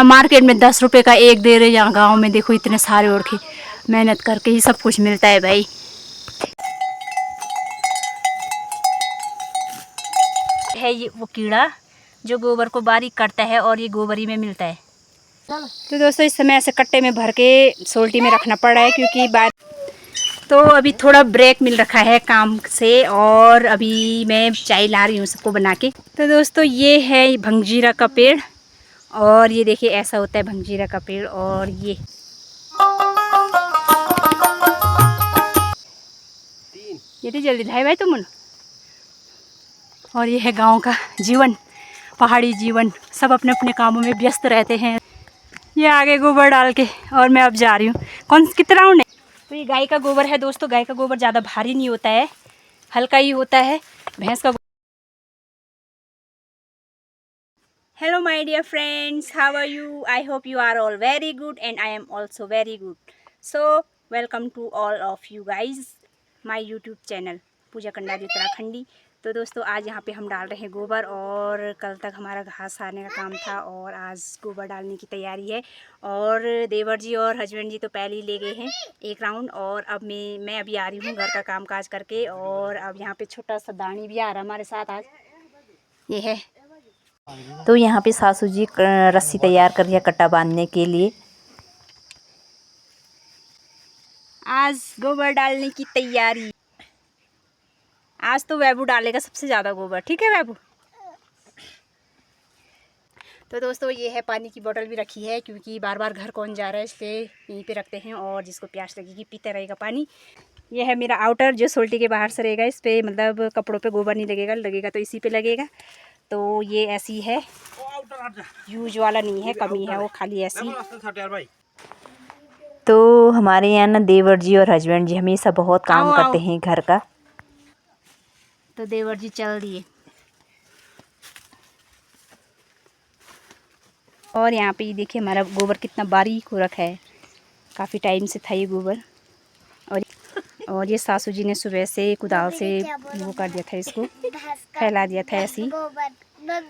यहाँ मार्केट में 10 रुपए का एक दे रहे, यहाँ गांव में देखो इतने सारे और के मेहनत करके ही सब कुछ मिलता है भाई। है ये वो कीड़ा जो गोबर को बारीक करता है और ये गोबरी में मिलता है। तो दोस्तों इस समय ऐसे कट्टे में भर के सोल्टी में रखना पड़ रहा है क्योंकि तो अभी थोड़ा ब्रेक मिल रखा है काम से और अभी मैं चाय ला रही हूँ सबको बना के। तो दोस्तों ये है भंगजीरा का पेड़ और ये देखिए ऐसा होता है भंगजीरा का पेड़। और ये तो जल्दी ढाई भाई तुम। और ये है गांव का जीवन, पहाड़ी जीवन, सब अपने अपने कामों में व्यस्त रहते हैं। ये आगे गोबर डाल के और मैं अब जा रही हूँ। कितना राउंड है? तो ये गाय का गोबर है दोस्तों। गाय का गोबर ज़्यादा भारी नहीं होता है, हल्का ही होता है। भैंस का hello my dear friends, how are you? I hope you are all very good and I am also very good. So welcome to all of you guys my YouTube channel Pooja Kandari Uttarakhandi. तो दोस्तों आज यहाँ पे हम डाल रहे हैं गोबर और कल तक हमारा घास सारने का काम था और आज गोबर डालने की तैयारी है। और देवर जी और हस्बैंड जी तो पहले ही ले गए हैं एक राउंड और अब मैं अभी आ रही हूँ घर का काम काज करके। और अब यहाँ पे छोटा सा दानी भी आ रहा हमारे साथ आज, ये है। तो यहाँ पे सासू जी रस्सी तैयार कर रही है कट्टा बांधने के लिए। आज गोबर डालने की तैयारी। आज तो वैभू डालेगा सबसे ज़्यादा गोबर, ठीक है वैभू? तो दोस्तों ये है, पानी की बोतल भी रखी है क्योंकि बार बार घर कौन जा रहा है, इसलिए यहीं पे रखते हैं और जिसको प्यास लगेगी पीते रहेगा पानी। ये है मेरा आउटर जो सोल्टी के बाहर से रहेगा, इस पर मतलब कपड़ों पे गोबर नहीं लगेगा, लगेगा तो इसी पे लगेगा। तो ये ऐसी है, यूज वाला नहीं है, कमी है वो, खाली ऐसी। तो हमारे यहाँ ना देवर जी और हस्बैंड जी हमेशा बहुत काम करते हैं घर का। तो देवर जी चल दिए और यहाँ पे ये देखिए हमारा गोबर कितना बारीक हो रखा है, काफ़ी टाइम से था ये गोबर। और ये सासू जी ने सुबह से कुदाल से वो कर दिया था, इसको फैला दिया था ऐसे ही।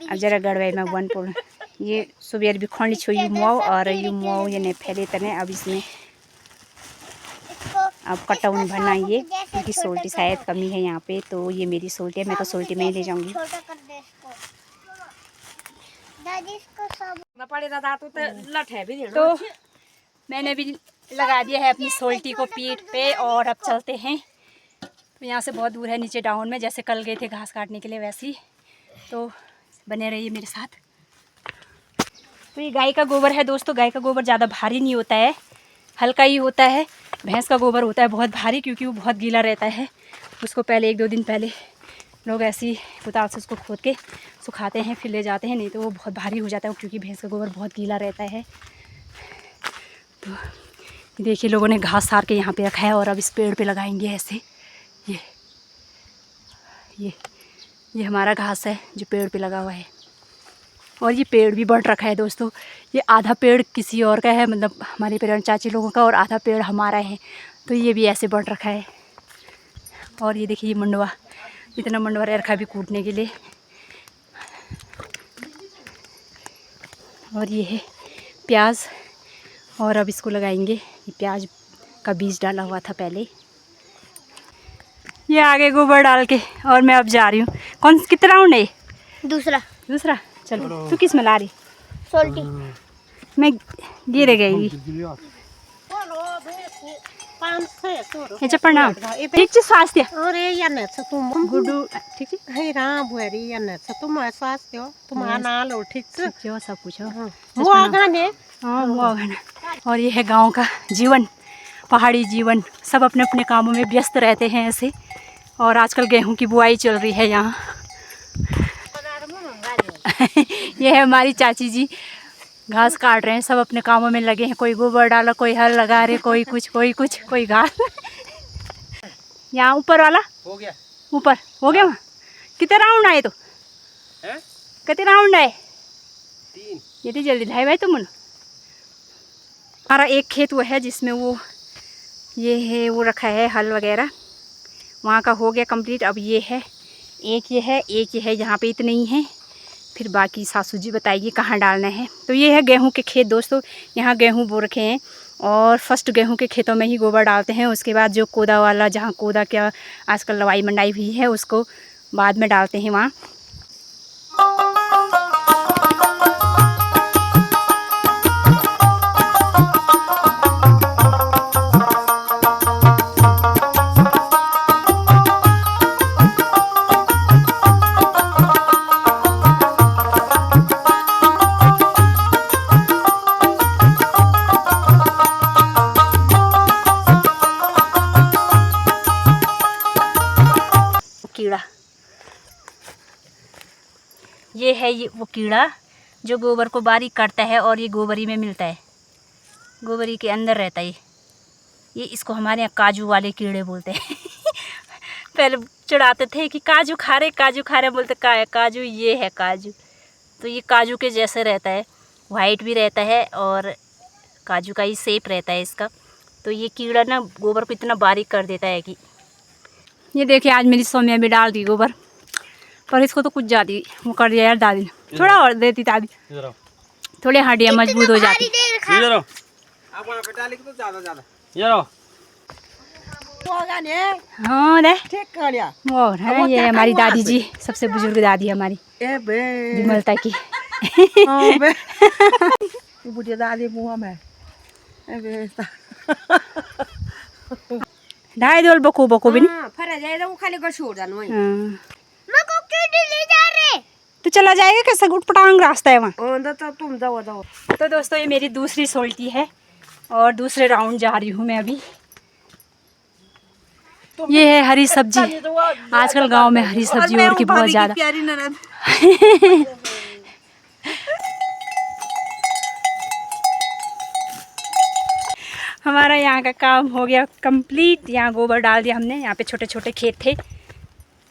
अब जरा गड़वाई में वन पुल ये सुबह भी खोंडी छो यू मुआव और यू मुआव ये ने फैले तने। अब इसमें अब कटाउन भरना ये क्योंकि सोल्टी शायद कमी है यहाँ पे। तो ये मेरी सोल्टी है, मैं तो सोल्टी में ही ले जाऊँगी। तो मैंने भी लगा दिया है अपनी सोल्टी को पीठ पे और अब चलते हैं। तो यहाँ से बहुत दूर है नीचे डाउन में, जैसे कल गए थे घास काटने के लिए वैसे ही। तो बने रहिए मेरे साथ। तो ये गाय का गोबर है दोस्तों। गाय का गोबर ज़्यादा भारी नहीं होता है, हल्का ही होता है। भैंस का गोबर होता है बहुत भारी क्योंकि वो बहुत गीला रहता है। उसको पहले 1-2 दिन पहले लोग ऐसे ही कुदाल से उसको खोद के सुखाते हैं फिर ले जाते हैं, नहीं तो वो बहुत भारी हो जाता है क्योंकि भैंस का गोबर बहुत गीला रहता है। तो देखिए लोगों ने घास सार के यहाँ पे रखा है और अब इस पेड़ पे लगाएंगे ऐसे। ये हमारा घास है जो पेड़ पे लगा हुआ है और ये पेड़ भी बढ़ रखा है दोस्तों। ये आधा पेड़ किसी और का है, मतलब हमारे पेरेंट्स चाची लोगों का, और आधा पेड़ हमारा है। तो ये भी ऐसे बढ़ रखा है। और ये देखिए ये मंडवा, इतना मंडवा रखा भी कूटने के लिए। और ये है प्याज और अब इसको लगाएंगे। ये प्याज का बीज डाला हुआ था पहले। ये आगे गोबर डाल के और मैं अब जा रही हूँ। कितना राउंड है? दूसरा। चलो तू किस में ला रही? सोल्टी। मैं गिर गई। ये चपड़ना ठीक है स्वास्थ्य। अरे याने से तुम गुड्डू ठीक है? हे राम बुहरी याने से तुम स्वास्थ्य हो, तुम्हारा नाल हो ठीक से क्यों सब कुछ हो। वो आगाने हाँ वो आगाने। और ये है गांव का जीवन, पहाड़ी जीवन, सब अपने अपने कामों में व्यस्त रहते हैं ऐसे। और आजकल गेहूं की बुआई चल रही है यहाँ। ये है हमारी चाची जी, घास काट रहे हैं, सब अपने कामों में लगे हैं। कोई गोबर डाला, कोई हल लगा रहे, कोई कुछ कोई घास। यहाँ ऊपर वाला हो गया, ऊपर हो गया। वहाँ कितने राउंड आए? तो कितने राउंड आए? 3। ये तो जल्दी ढाई भाई तुम। हमारा एक खेत वो है जिसमें वो ये है वो रखा है हल वगैरह, वहाँ का हो गया कंप्लीट। अब ये है एक, ये है एक, ये है, यहाँ पे इतने ही हैं। फिर बाकी सासू जी बताएगी कहाँ डालना है। तो ये है गेहूं के खेत दोस्तों, यहाँ गेहूं बो रखे हैं और फर्स्ट गेहूं के खेतों में ही गोबर डालते हैं। उसके बाद जो कोदा वाला, जहाँ कोदा क्या आजकल लवाई मंडाई हुई है, उसको बाद में डालते हैं वहाँ। कीड़ा, ये है ये वो कीड़ा जो गोबर को बारीक काटता है और ये गोबरी में मिलता है, गोबरी के अंदर रहता है ये। इसको हमारे यहाँ काजू वाले कीड़े बोलते हैं। पहले चिढ़ाते थे कि काजू खा रहे, बोलते का है काजू, ये है काजू। तो ये काजू के जैसे रहता है, वाइट भी रहता है और काजू का ही शेप रहता है इसका। तो ये कीड़ा ना गोबर को इतना बारीक कर देता है कि ये देखिए आज मेरी सौम्या भी डाल दी गोबर, पर इसको तो कुछ ज़्यादा वो कर दिया यार दादी ने। थोड़ा और देती दादी, थोड़ी हड्डियाँ मजबूत हो जाती। हाँ दे और है ये हमारी दादी जी, सबसे बुजुर्ग दादी हमारी विमलता की। बुढ़िया दादी मुँह में ढाई दोल बको बको भी नहीं फरा जाए तो वो खाली को छोड़ जाना वही। मैं को क्यों ले जा रहे? तो चला जाएगा कैसे, गुटपटांग रास्ता है वहाँ। तो तुम जाओ। तो दोस्तों ये मेरी दूसरी सोल्टी है और दूसरे राउंड जा रही हूँ मैं अभी। ये है हरी सब्जी, आजकल गांव में हरी सब्जी और की बहुत ज़्यादा। हमारा यहाँ का काम हो गया कंप्लीट। यहाँ गोबर डाल दिया हमने, यहाँ पे छोटे छोटे खेत थे,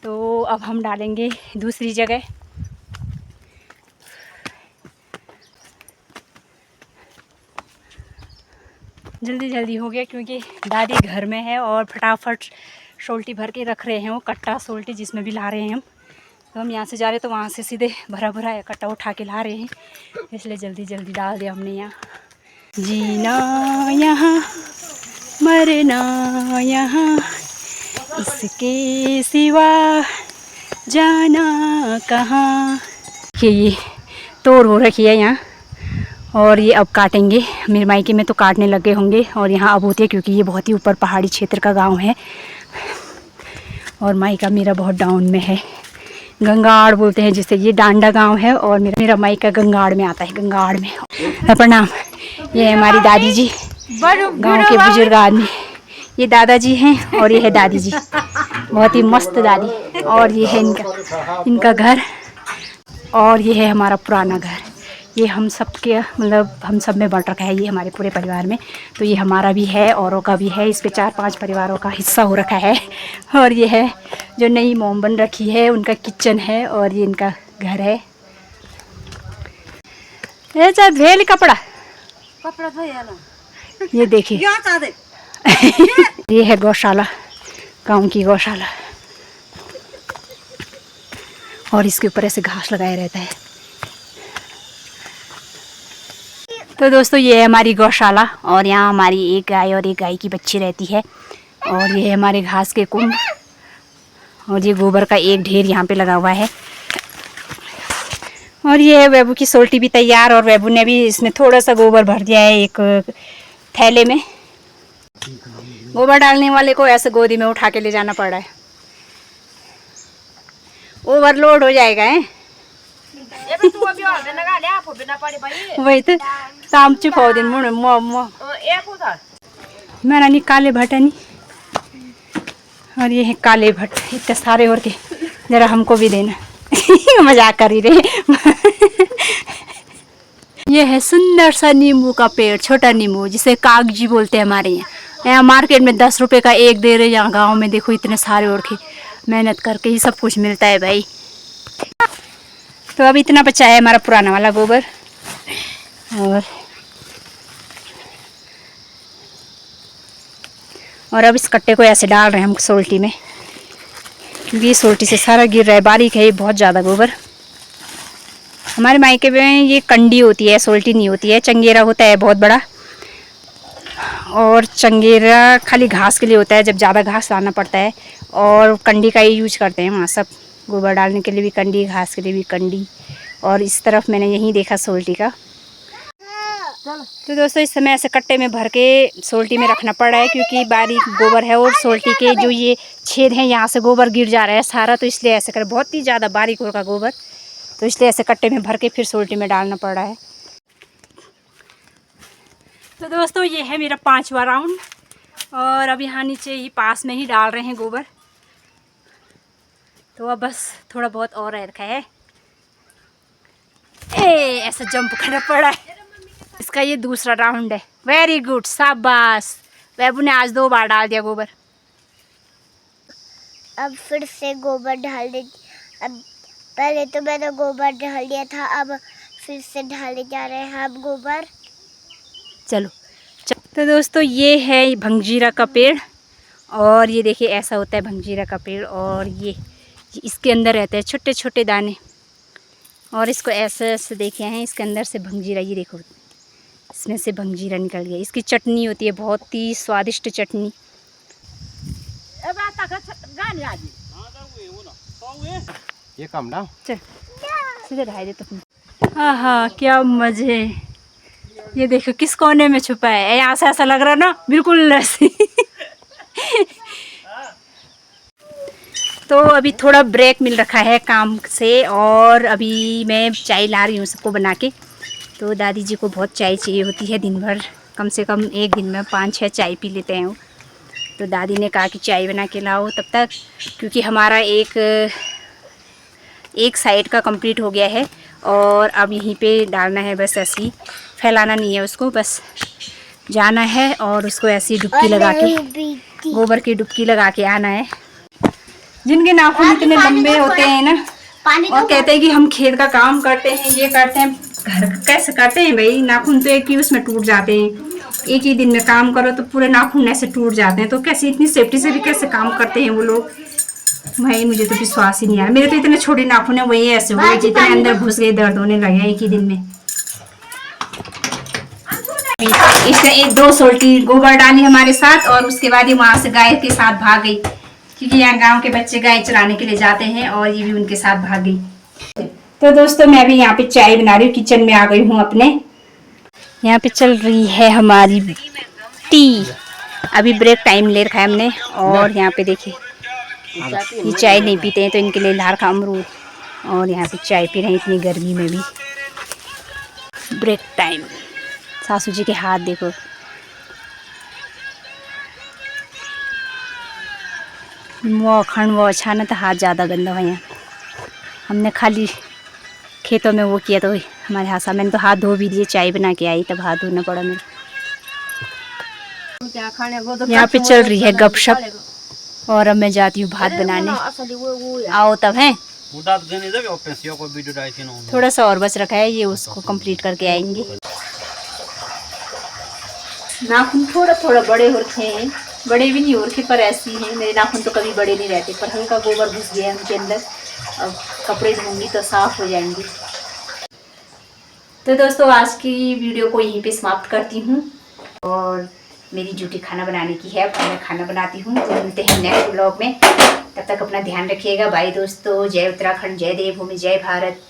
तो अब हम डालेंगे दूसरी जगह। जल्दी जल्दी हो गया क्योंकि दादी घर में है और फटाफट सोल्टी भर के रख रहे हैं, वो कट्टा सोल्टी जिसमें भी ला रहे हैं हम। तो हम यहाँ से जा रहे तो वहाँ से सीधे भरा भरा कट्टा उठा के ला रहे हैं, इसलिए जल्दी जल्दी डाल दिया हमने यहाँ। जीना यहाँ मरना यहाँ, इसके सिवा जाना कहाँ। ये तोड़ हो रखी है यहाँ और ये अब काटेंगे। मेरे मायके में तो काटने लगे होंगे और यहाँ अब होती है क्योंकि ये बहुत ही ऊपर पहाड़ी क्षेत्र का गांव है और मायका मेरा बहुत डाउन में है। गंगाड़ बोलते हैं जिसे, ये डांडा गांव है और मेरा मायका गंगाड़ में आता है, गंगाड़ में। प्रणाम। ये है हमारी दादी जी, गांव के बुजुर्ग आदमी। ये दादाजी हैं और ये है दादी जी, बहुत ही मस्त दादी। और ये है इनका घर और ये है हमारा पुराना घर। ये हम सब के मतलब हम सब में बंट रखा है, ये हमारे पूरे परिवार में। तो ये हमारा भी है, औरों का भी है, इस पे 4-5 परिवारों का हिस्सा हो रखा है। और ये है जो नई मोम बन रखी है, उनका किचन है और ये इनका घर है। ये चाहे भेल कपड़ा ये देखिए। ये है गौशाला, गांव की गौशाला और इसके ऊपर ऐसे घास लगाया रहता है। तो दोस्तों ये है हमारी गौशाला और यहाँ हमारी एक गाय और एक गाय की बच्ची रहती है। और ये है हमारे घास के कुंड और ये गोबर का एक ढेर यहाँ पे लगा हुआ है। और ये है वेबू की सोल्टी भी तैयार और वेबू ने भी इसमें थोड़ा सा गोबर भर दिया है एक थैले में। गोबर डालने वाले को ऐसे गोदी में उठा के ले जाना पड़ रहा है, ओवरलोड हो जाएगा है। वही तो शाम चुप हो दिन मुड़ मेरा नहीं काले भट्ट है नहीं। और ये है काले भट्ट, इतने सारे और के जरा हमको भी देना। मजाक कर ही रहे। ये है सुंदर सा नींबू का पेड़, छोटा नींबू जिसे कागजी बोलते हैं हमारे यहाँ। यहाँ मार्केट में 10 रुपए का एक दे रहे, यहाँ गांव में देखो इतने सारे और के। मेहनत करके ही सब कुछ मिलता है भाई। तो अब इतना बचा है हमारा पुराना वाला गोबर। और अब इस कट्टे को ऐसे डाल रहे हैं हम सोल्टी में, क्योंकि ये सोल्टी से सारा गिर रहा है, बारीक है ये बहुत ज़्यादा गोबर। हमारे मायके में ये कंडी होती है, सोल्टी नहीं होती है। चंगेरा होता है बहुत बड़ा, और चंगेरा खाली घास के लिए होता है, जब ज़्यादा घास लाना पड़ता है। और कंडी का ही यूज करते हैं वहाँ सब, गोबर डालने के लिए भी कंडी, घास के लिए भी कंडी। और इस तरफ मैंने यहीं देखा सोल्टी का। तो दोस्तों इस समय ऐसे कट्टे में भर के सोल्टी में रखना पड़ रहा है, क्योंकि बारीक गोबर है और सोल्टी के जो ये छेद हैं यहाँ से गोबर गिर जा रहा है सारा, तो इसलिए ऐसे कर, बहुत ही ज़्यादा बारीक होगा गोबर, तो इसलिए ऐसे कट्टे में भर के फिर सोल्टी में डालना पड़ रहा है। तो दोस्तों ये है मेरा 5वां राउंड, और अब यहाँ नीचे ही पास में ही डाल रहे हैं गोबर। तो अब बस थोड़ा बहुत और रखा है। ऐसा जंप करना पड़ा है। इसका ये दूसरा राउंड है। वेरी गुड, शाबाश। वैभू ने आज 2 बार डाल दिया गोबर। अब फिर से गोबर डाल दे। अब पहले तो मैंने गोबर डाल दिया था, अब फिर से डाले जा रहे हैं अब गोबर। चलो तो दोस्तों ये है भंगजीरा का पेड़, और ये देखिए ऐसा होता है भंगजीरा का पेड़, और ये इसके अंदर रहते हैं छोटे छोटे दाने, और इसको ऐसे ऐसे देखे हैं, इसके अंदर से भंगजीरा, ये देखो इसमें से भंगजीरा निकल गया। इसकी चटनी होती है, बहुत ही स्वादिष्ट चटनी। ये काम ना चल सीधे ढाई दे तुम। हाँ हाँ, क्या मजे। ये देखो किस कोने में छुपा है, यहाँ से ऐसा लग रहा ना बिल्कुल ऐसे। तो अभी थोड़ा ब्रेक मिल रखा है काम से, और अभी मैं चाय ला रही हूँ सबको बना के। तो दादी जी को बहुत चाय चाहिए होती है दिन भर, कम से कम एक दिन में 5-6 चाय पी लेते हैं वो। तो दादी ने कहा कि चाय बना के लाओ तब तक, क्योंकि हमारा एक साइड का कंप्लीट हो गया है, और अब यहीं पे डालना है, बस ऐसे ही फैलाना नहीं है उसको, बस जाना है और उसको ऐसी डुबकी लगा के, गोबर की डुबकी लगा के आना है। जिनके नाखून इतने लंबे होते हैं ना, और कहते हैं कि हम खेत का काम करते हैं, ये करते हैं, घर कैसे करते हैं भाई, नाखून तो एक ही उसमें टूट जाते हैं। एक ही दिन में काम करो तो पूरे नाखून ऐसे टूट जाते हैं, तो कैसे इतनी सेफ्टी से भी कैसे काम करते हैं वो लोग, भाई मुझे तो विश्वास ही नहीं आया। मेरे तो इतने छोटे नाखून है, वही ऐसे हो गए जितने अंदर घुस गए, दर्द होने लगे एक ही दिन में। इसने 2 सोल्टी गोबर डाली हमारे साथ, और उसके बाद ही वहां से गाय के साथ भाग गई, क्योंकि यहाँ गांव के बच्चे गाय चराने के लिए जाते हैं, और ये भी उनके साथ भाग गई। तो दोस्तों मैं भी यहाँ पे चाय बना रही हूँ, किचन में आ गई हूँ अपने। यहाँ पे चल रही है हमारी टी। अभी ब्रेक टाइम ले रखा है हमने, और यहाँ पे देखिए ये चाय नहीं पीते हैं, तो इनके लिए लार का अमरूद, और यहाँ पे चाय पी रहे हैं इतनी गर्मी में भी। Break time. सासू जी के हाथ देखो, वो अखंड वो अच्छा ना, तो हाथ ज़्यादा गंदा है। यहाँ हमने खाली खेतों में वो किया, तो हमारे हाथ मैंने तो हाथ धो भी दिए, चाय बना के आई तब हाथ धोना पड़ा मेरे। यहाँ पे चल रही है गपशप, और अब मैं जाती हूँ भात बनाने। आओ तब हैं, थोड़ा सा और बच रखा है, ये उसको कंप्लीट करके आएंगे। नाखून थोड़ा थोड़ा बड़े हो रखे हैं, बड़े भी नहीं हो रखे पर ऐसी हैं। मेरे नाखून तो कभी बड़े नहीं रहते, पर हल्का गोबर घुस गया है उनके अंदर। अब कपड़े धोंगी तो साफ हो जाएंगे। तो दोस्तों आज की वीडियो को यहीं पे समाप्त करती हूँ, और मेरी ड्यूटी खाना बनाने की है। अब मैं खाना बनाती हूँ, तो मिलते हैं नेक्स्ट ब्लॉग में। तब तक अपना ध्यान रखिएगा। बाय दोस्तों, जय उत्तराखंड, जय देवभूमि, जय भारत।